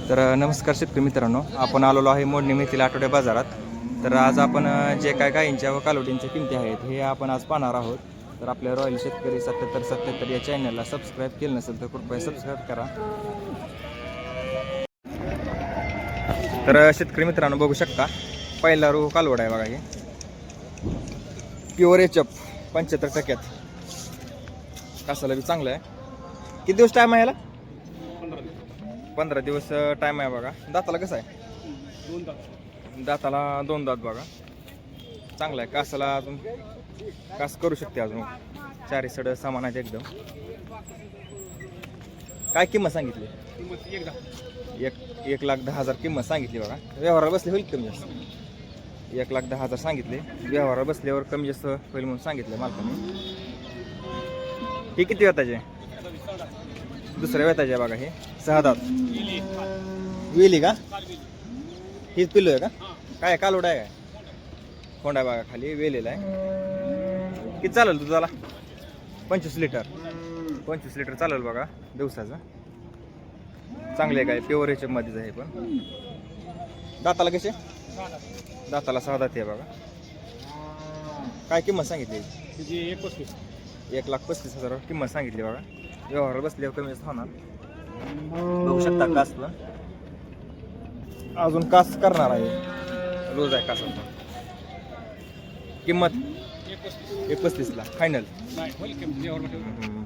तर नमस्कार शेतकरी मित्रांनो, आपण आलेलो आहे मोडणी मेथील आठवड्या बाजारात. तर आज आपण जे काय गायींच्या व कालोडींच्या किमती आहेत हे आपण आज पाहणार आहोत. तर आपल्या रॉयल शेतकरी 7777 या चॅनलला सबस्क्राईब केलं नसेल तर कृपया सबस्क्राईब करा. तर शेतकरी मित्रांनो बघू शकता, पहिला रो कालवड आहे बघा. हे प्युअर एचअप 75% कासाला बी चांगलं आहे. किती दिवस टाईम आहे याला? 15 दिवस टाईम आहे बघा. दाताला कसं आहे? दाताला 2 दात बघा. चांगला आहे. कासाला अजून कास करू शकते. अजून चारी सड सामान आहेत एकदम. काय किंमत सांगितली? 1,10,000 किंमत सांगितली बघा. व्यवहाराला बसले होईल कमी जास्त. 1,10,000 सांगितले. व्यवहाराला बसल्यावर कमी जास्त होईल म्हणून सांगितलं मालकाने. हे किती वेताचे? दुसऱ्या वेताचे आहे बघा. हे 6 दात. वेली का? हीच पिल्लू आहे का? काय कालोड आहे? काय कोंडा बघा खाली वेलेला आहे. किती चालेल दुधाला? 25 लिटर. 25 लिटर चालेल बघा दिवसाचं. चांगले काय प्युअर एचएफ मध्येच आहे. पण दाताला कसे? दाताला 6 दात आहे बघा. काय किंमत सांगितली? 1,35,000 किंमत सांगितली बघा. व्यवहार बसल्यावर कमी जास्त होणार. बघू शकता कास पण अजून कास करणार आहे. रोज आहे कास. किंमत 31,000 फायनल.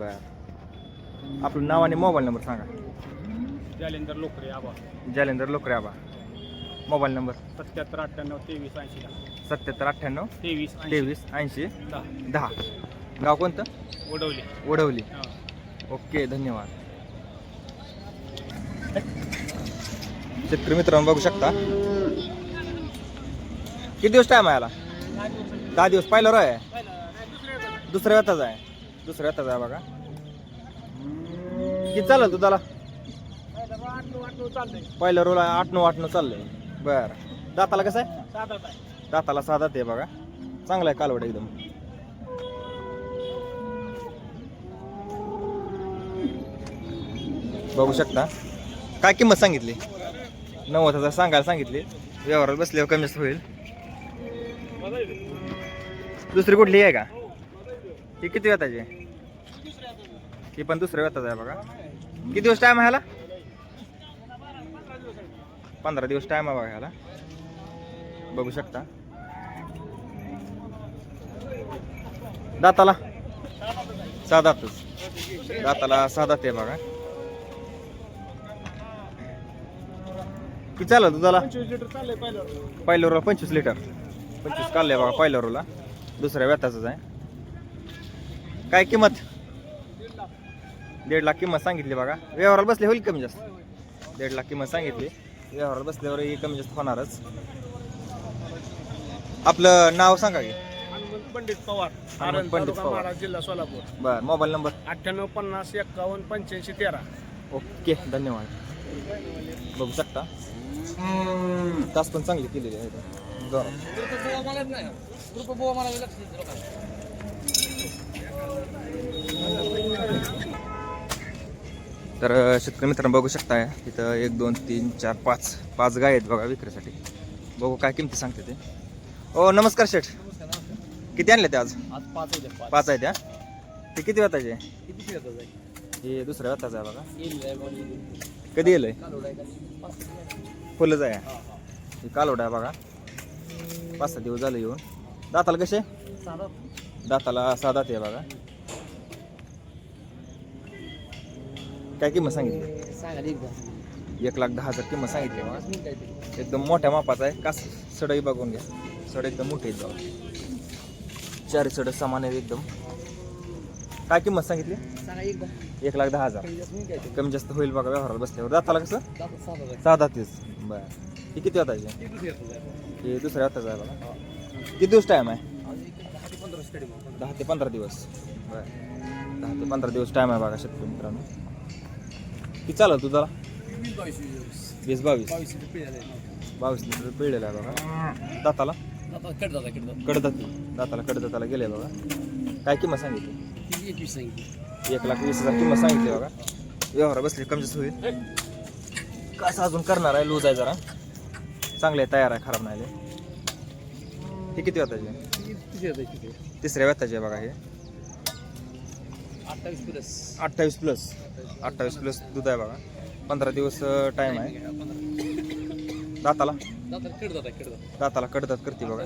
बर. आपलं नाव आणि मोबाईल नंबर सांगा. जालेंदर लोकरे आबा. जालेंदर लोकरे आबा. Mobile number 7798 2380 2380 23 80 10. गाव कोणतं? वडवली. वडवली. ओके, धन्यवाद. शेतकरी मित्रांनो बघू शकता. किती दिवस टाइम आहे याला? 10 दिवस. पहिला रो आहे? दुसऱ्या वेताचा आहे. दुसऱ्या वेताचा आहे बघा. किती चालेल दुधाला? पहिल्या रोला 8-9 चाललंय. बर. दाताला कसं आहे? दाताला 6 दात आहे बघा. चांगला आहे कालवड एकदम. बघू शकता. काय किंमत सांगितली? 90,000 सांगायला सांगितली. व्यवहारात बसल्यावर कमी जास्त होईल. दुसरी कुठली आहे का? ही किती वेताची आहे? ही पण दुसऱ्या वेताची आहे बघा. किती दिवस टाइम आहे ह्याला? 15 दिवस टाइम आहे बघा ह्याला. बघू शकता. दाताला 6 दातच. दाताला 6 दात आहे बघा. किती चालेल दुधाला? 25 लिटर चाललंय पहिल्या रोला 25 लिटर. 25 काढले बघा पहिल्या रोला. दुसऱ्या व्यताचंच आहे. काय किंमत? 1.5 लाख किंमत सांगितली बघा. व्यवहाराला बसले होईल कमी जास्त. 1.5 लाख किंमत सांगितली. व्यवहाराला बसल्यावर कमी जास्त होणारच. आपलं नाव सांगा की. पंडित पवार. पंडित पवार. महाराज जिल्हा सोलापूर. बर. Mobile number 9850 51 85 13. ओके, धन्यवाद. बघू शकता. तास पण चांगली केलेली आहे. तर शेतकरी मित्रांनो बघू शकता. इथं 1 2 3 4 5 गाय आहेत बघा विक्रीसाठी. बघू काय किमती सांगते ते. ओ नमस्कार शेठ. किती आणले ते आज? 5 आहेत त्या. ते किती वेताचे? हे दुसऱ्या वेताचं आहे बघा. कधी येलंय? फुलंच आहे. हे कालोड आहे बघा. 5-6 दिवस झाले येऊन. दाताला कसे? दाताला 6 दात आहे बघा. काय किंमत सांगितली? 1,10,000 किंमत सांगितली बघा. एकदम मोठ्या मापाचा आहे. कास सडई बघून घ्या. सड एकदम मोठी आहेत बघा. 4 सड सामान आहे एकदम. काय किंमत सांगितली? 1,10,000. कमी जास्त होईल बघा व्यवहाराला बसल्यावर. दाताला कसं? 6 दातच. बरं. हे किती वाताचे? हे दुसऱ्या वाताचं आहे बघा. किती दिवस टाईम आहे? 10 ते 15 दिवस. बरं. 10 ते 15 दिवस टाईम आहे बघा शेतकरी मित्रांनो. किती चालेल तुझा? 20-22 लिटर पिळलेला आहे बघा. दाताला कडदाती. दाताला कडदाताला गेले बघा. काय किंमत सांगितली? 1,20,000 किंमत सांगितली बघा. व्यवहार बसले कमी जास्त होईल. कास अजून करणार आहे, लूज आहे जरा, चांगले तयार आहे, खराब नाही आले. हे किती व्यताचे आहे? तिसऱ्या व्यताचे आहे बघा हे. 28 प्लस दूध आहे बघा. 15 दिवस टाइम आहे. दाताला कडदात करते बघा.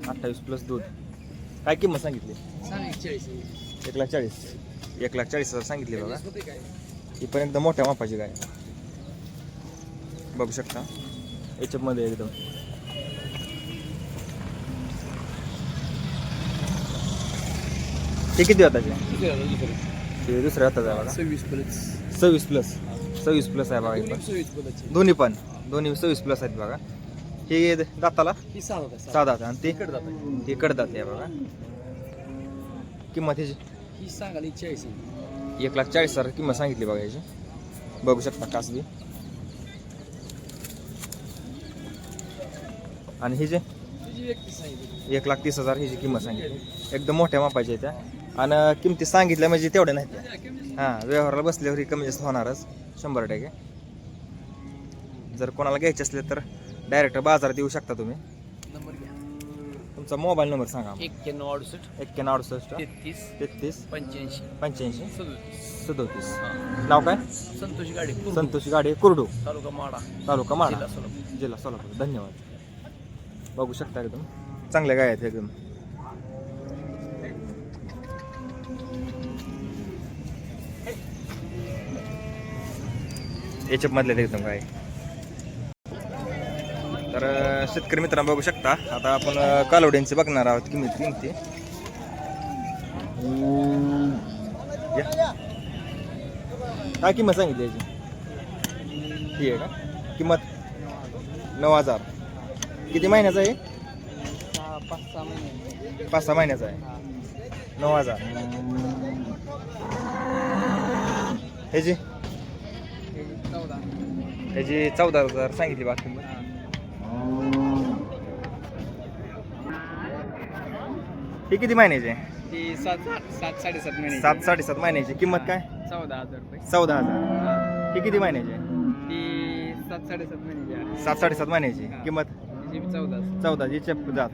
28 प्लस दूध. काय किंमत सांगितली? 1,40,000 सांगितली बघा. ही पण एकदम मोठ्या मापाची गाय बघू शकता, एचएफ मध्ये एकदम. हे किती होताचे? हे दुसऱ्या हातात आहे बघा. 26 प्लस आहे बघा. दोन्ही 26 प्लस आहेत बघा. हे दाताला 6 दात आणि ते कडदात आहे बघा. किंमत ह्याची 1,40,000 किंमत सांगितली बघा याची. बघू शकता कासबी. आणि हे जे 1,30,000 ह्याची किंमत सांगितली. एकदम मोठ्या मापाची आहे त्या. आणि किमती सांगितल्या म्हणजे तेवढ्या नाहीत त्या. हां, व्यवहाराला बसल्यावर ही कमी जास्त होणारच 100%. जर कोणाला घ्यायचे असले तर डायरेक्ट बाजारात येऊ शकता तुम्ही. तुमचा मोबाईल नंबर सांगा. 9168 33 85 37. नाव काय? संतोष गाडे, कुरडू, तालुका माडा, जिल्हा सोलापूर. धन्यवाद. बघू शकता एकदम चांगल्या गाय आहेत एकदम. एचएफ मधले एकदम गाय. तर शेतकरी मित्रांनो बघू शकता, आता आपण कालवड्यांचे बघणार आहोत किमती. काय किंमत सांगितली याची? ही आहे का किंमत? 9,000. किती महिन्याचा आहे? 5-6 महिन्याचा आहे. 9,000. ह्याची 14,000 सांगितली बाकी किंमत. ही किती महिन्याची आहे? 7-7.5 महिन्याची. किंमत काय? 14,000. ही किती महिन्याची आहे? 7-7.5 महिन्याची. किंमत 14. एचएफ जात.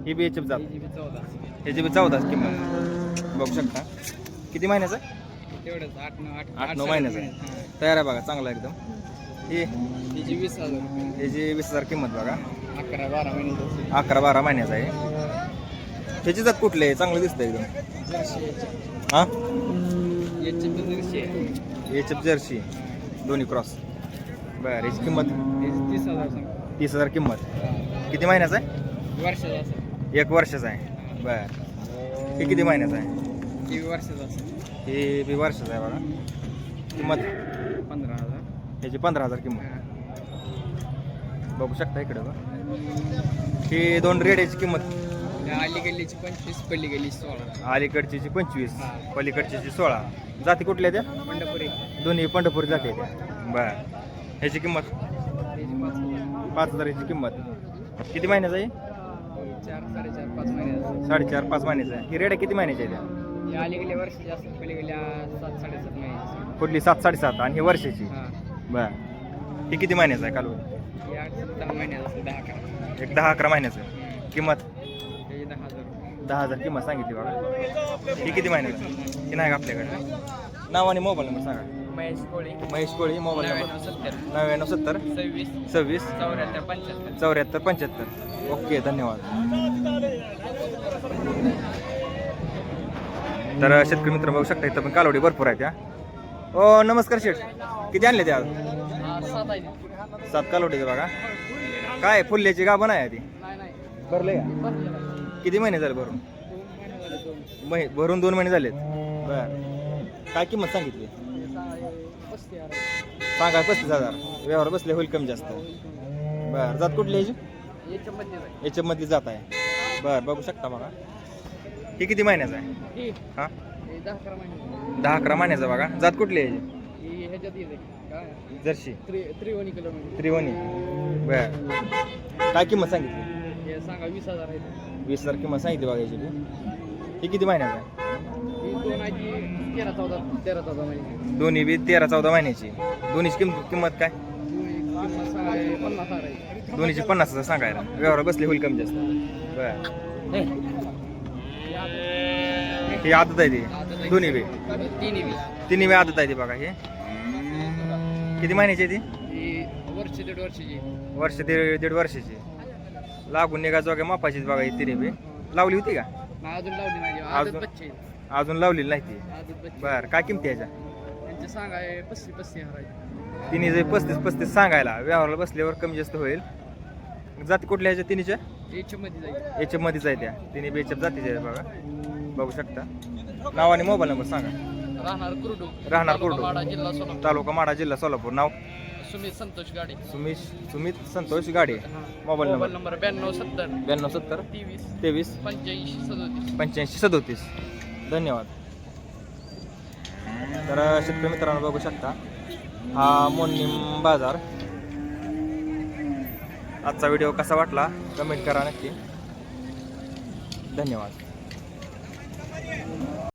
ही बी एचएफ जात. ह्याची बी 14 किंमत. बघू शकता किती महिन्याचा? 8-9 महिन्याचा आहे. तयार आहे बघा, चांगला एकदम. ही 20,000 किंमत बघा. 11-12 महिन्याचा आहे. ह्याची जात कुठले आहे? चांगलं दिसतं एकदम. हां, एचएफ जर्सी दोन्ही क्रॉस. बरं, याची किंमत 30,000 किंमत. किती महिन्याचा आहे? 1 वर्षाचा आहे. बरं, हे किती महिन्याचा आहे? हे बी वर्षाचा आहे बघा. किंमत 15,000. ह्याची 15,000 किंमत. बघू शकता इकडे बघा. ही 2 रेड्याची किंमत. अलीकडलीची 25, पलीकडली 16. अलीकडची 25, पलीकडची 16. जाती कुठल्या त्या? पंढरपुरी. दोन्ही पंढरपुरी जाते त्या. बरं, ह्याची किंमत 5,000 ह्याची किंमत. किती महिन्याचा आहे? 4-4.5 महिन्याचा. 4.5-5 महिन्याचा आहे. ही रेड्या किती महिन्याच्या आहे त्या? अलीकडल्या वर्षी जास्त, पलीकडल्या 7-7.5 महिन्याची. कुठली 7-7.5 आणि ही वर्षाची. बरं, ही किती महिन्याचा आहे कालवड? 8-10 महिन्याचा. 10-11 महिन्याचं. किंमत 10,000. किंमत सांगितली बघा. ही किती महिन्याचं? ही नाही का आपल्याकडे? नाव आणि मोबाईल नंबर सांगा. Mahesh Koli. Mobile number 9970 26 74 75. Okay, धन्यवाद. तर शेतकरी मित्र बघू शकता इथं पण कालवडी भरपूर आहेत त्या. ओ नमस्कार शेठ, किती आणले ते आज? 7 कालवडी बघा. काय फुल्ल्याची गाभण आहे ती? भरले का? किती महिने झाले भरून? भरून 2 महिने झालेत. बर, काय किंमत सांगितली? सांगा 35,000. व्यवहार बसले होईल कमी जास्त. बर, जात कुठली ह्याची? एचएफ मधली जात आहे. बर, बघू शकता बघा. ही किती महिन्याचा आहे? हा, 10-11 महिन्याचा बघा. जात कुठली आहे ह्याची? जर्सी त्रिवणी. बर, काय किंमत सांगितली? 20,000 किंमत सांगितली बघा याची. ही किती महिन्याचा आहे? दोन्ही बी 13-14 महिन्याची. दोन्हीची किंमत काय? किंमत सांगाय 50,000 आहे. दोन्हीची 50,000 सांगायला. व्यवहार बसले होईल कमी जास्त. बर ही आदत आहे ती दोन्ही बी तिन्ही बी आदत आहे ती बघा. हे किती महिन्याची आहे ती? वर्ष दीड वर्षाची. वर्ष दीड वर्षाची. लागून निघा जोग्या मापाची बघा ही तिन्ही बी. लावली होती का? अजून लावली नाही. अजून- आदत बच्चे. अजून लावलेली नाही ती. आदत बच्चे. बर काय किमती याच्या? त्यांचे सांगाय 35,000 आहे. तिन्ही जे 35 सांगायला. व्यवहाराला बसल्यावर कमी जास्त होईल. जाती कुठल्या ह्याच्या तिन्हीच्या? मध्ये जाईल. एचएफ मध्येच आहे त्या. तिन्ही बी एचएफ जातीच्या आहे बघा. बघू शकता. नाव आणि मोबाईल नंबर सांगा. राहणार कुरडू. राहणार तालुका कुरडू. माढा, जिल्हा सोलापूर. तालुका माढा जिल्हा सोलापूर. नाव Sumit Santosh Gade. Sumit Santosh Gade. Mobile number number 9270 9270 23 23 85 37. 85 37. धन्यवाद. तर शेतकरी मित्रांनो बघू शकता हा मोडणीम बाजार. आजचा व्हिडिओ कसा वाटला कमेंट करा नक्की. धन्यवाद.